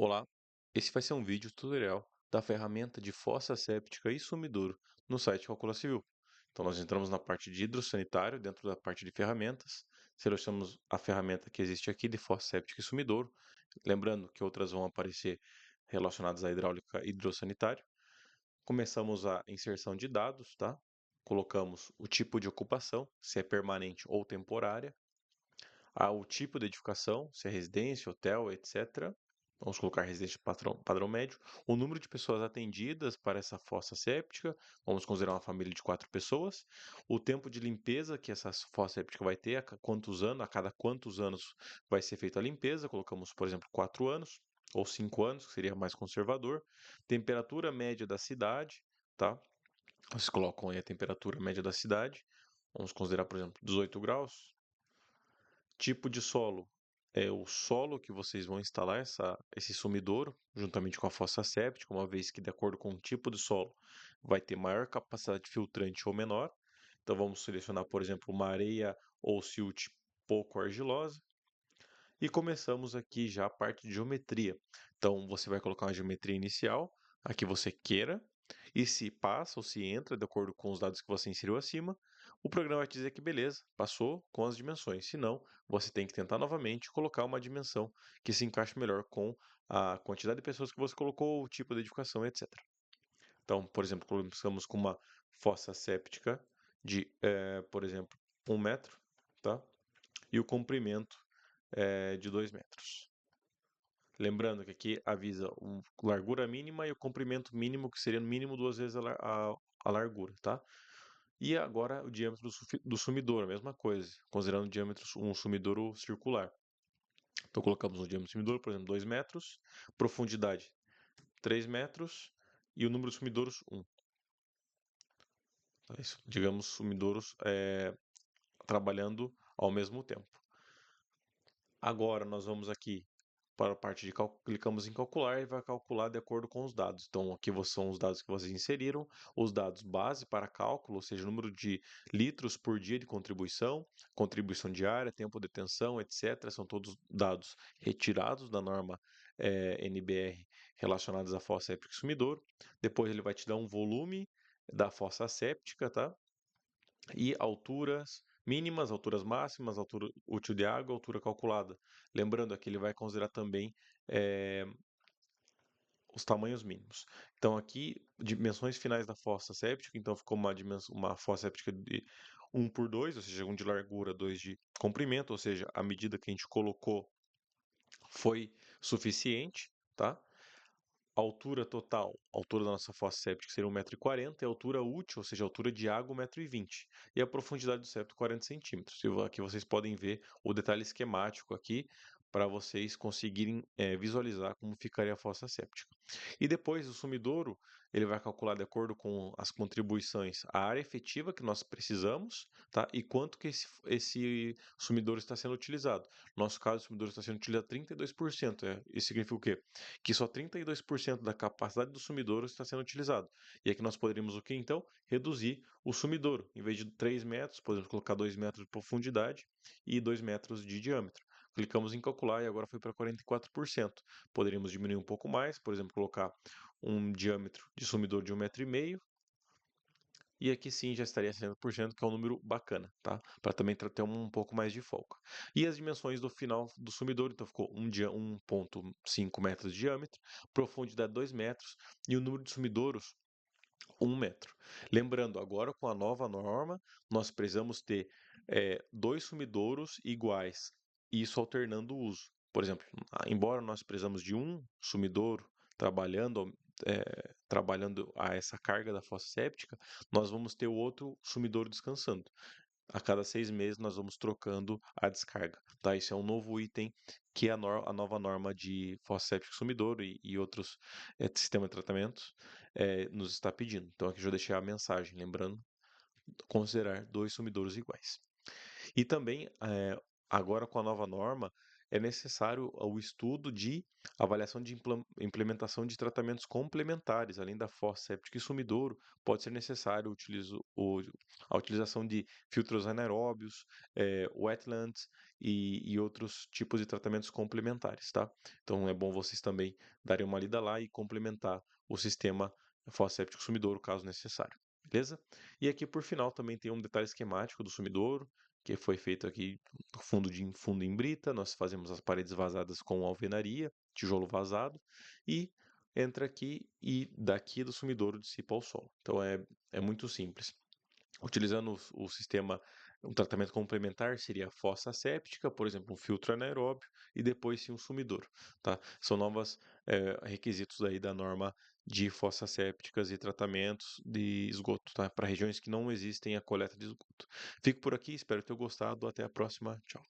Olá, esse vai ser um vídeo tutorial da ferramenta de fossa séptica e sumidouro no site Calcula Civil. Então nós entramos na parte de hidrossanitário, dentro da parte de ferramentas, selecionamos a ferramenta que existe aqui de fossa séptica e sumidouro, lembrando que outras vão aparecer relacionadas à hidráulica e hidrossanitário. Começamos a inserção de dados, tá? Colocamos o tipo de ocupação, se é permanente ou temporária, o tipo de edificação, se é residência, hotel, etc. Vamos colocar residência padrão médio. O número de pessoas atendidas para essa fossa séptica, vamos considerar uma família de 4 pessoas. O tempo de limpeza que essa fossa séptica vai ter, a cada quantos anos vai ser feita a limpeza. Colocamos, por exemplo, 4 anos ou 5 anos, que seria mais conservador. Temperatura média da cidade, tá? Vocês colocam aí a temperatura média da cidade. Vamos considerar, por exemplo, 18 graus. Tipo de solo é o solo que vocês vão instalar esse sumidouro, juntamente com a fossa séptica, uma vez que, de acordo com o tipo de solo, vai ter maior capacidade filtrante ou menor. Então, vamos selecionar, por exemplo, uma areia ou silt pouco argilosa. E começamos aqui já a parte de geometria. Então, você vai colocar uma geometria inicial, a que você queira, e se passa ou se entra, de acordo com os dados que você inseriu acima, o programa vai te dizer que beleza, passou com as dimensões. Se não, você tem que tentar novamente colocar uma dimensão que se encaixe melhor com a quantidade de pessoas que você colocou, o tipo de edificação, etc. Então, por exemplo, começamos com uma fossa séptica de, por exemplo, 1 metro, tá? E o comprimento é de 2 metros. Lembrando que aqui avisa a largura mínima e o comprimento mínimo, que seria no mínimo 2 vezes a largura, tá? E agora o diâmetro do sumidouro, a mesma coisa, considerando o diâmetro um sumidouro circular. Então colocamos o diâmetro do sumidouro, por exemplo, 2 metros, profundidade 3 metros e o número de sumidouros 1. Tá? Isso, digamos, sumidouros trabalhando ao mesmo tempo. Agora nós vamos aqui para a parte de clicamos em calcular e vai calcular de acordo com os dados. Então, aqui são os dados que vocês inseriram, os dados base para cálculo, ou seja, o número de litros por dia de contribuição, contribuição diária, tempo de tensão, etc. São todos dados retirados da norma NBR relacionados à fossa séptica e sumidouro. Depois ele vai te dar um volume da fossa séptica, tá? E alturas mínimas, alturas máximas, altura útil de água, altura calculada. Lembrando que ele vai considerar também eh, os tamanhos mínimos. Então aqui, dimensões finais da fossa séptica, então ficou uma fossa séptica de 1 por 2, ou seja, 1 de largura, 2 de comprimento, ou seja, a medida que a gente colocou foi suficiente, tá? A altura total, a altura da nossa fossa séptica seria 1,40 m, e a altura útil, ou seja, a altura de água, 1,20 m. E a profundidade do septo, 40 centímetros. Aqui vocês podem ver o detalhe esquemático aqui, para vocês conseguirem visualizar como ficaria a fossa séptica. E depois o sumidouro, ele vai calcular de acordo com as contribuições a área efetiva que nós precisamos, tá? E quanto que esse sumidouro está sendo utilizado. No nosso caso, o sumidouro está sendo utilizado 32%. Isso significa o quê? Que só 32% da capacidade do sumidouro está sendo utilizado. E aqui nós poderíamos o quê, então? Reduzir o sumidouro. Em vez de 3 metros, podemos colocar 2 metros de profundidade e 2 metros de diâmetro. Clicamos em calcular e agora foi para 44%. Poderíamos diminuir um pouco mais, por exemplo, colocar um diâmetro de sumidor de 1,5 m. E aqui sim já estaria 60%, que é um número bacana, tá? Para também ter um pouco mais de folga. E as dimensões do final do sumidor, então ficou 1,5 metros de diâmetro, profundidade 2 metros e o número de sumidouros 1 metro. Lembrando, agora com a nova norma, nós precisamos ter 2 sumidouros iguais, isso alternando o uso. Por exemplo, embora nós precisamos de um sumidouro trabalhando, trabalhando a essa carga da fossa séptica, nós vamos ter o outro sumidouro descansando. A cada 6 meses nós vamos trocando a descarga, tá? Isso é um novo item que a nova norma de fossa séptica e sumidouro e outros sistema de tratamentos nos está pedindo. Então aqui eu já deixei a mensagem, lembrando, considerar 2 sumidouros iguais. E também, agora com a nova norma, é necessário o estudo de avaliação de implementação de tratamentos complementares, além da fossa séptica e sumidouro, pode ser necessário a utilização de filtros anaeróbios, wetlands e outros tipos de tratamentos complementares, tá? Então é bom vocês também darem uma lida lá e complementar o sistema fossa séptico sumidouro, caso necessário. Beleza? E aqui por final também tem um detalhe esquemático do sumidouro, que foi feito aqui no fundo em brita. Nós fazemos as paredes vazadas com alvenaria, tijolo vazado, e entra aqui e daqui do sumidouro dissipa ao solo. Então é muito simples. Utilizando o sistema, um tratamento complementar seria a fossa séptica, por exemplo, um filtro anaeróbio e depois sim um sumidouro, tá? São novos requisitos aí da norma de fossas sépticas e tratamentos de esgoto, tá? Para regiões que não existem a coleta de esgoto. Fico por aqui, espero ter gostado. Até a próxima. Tchau.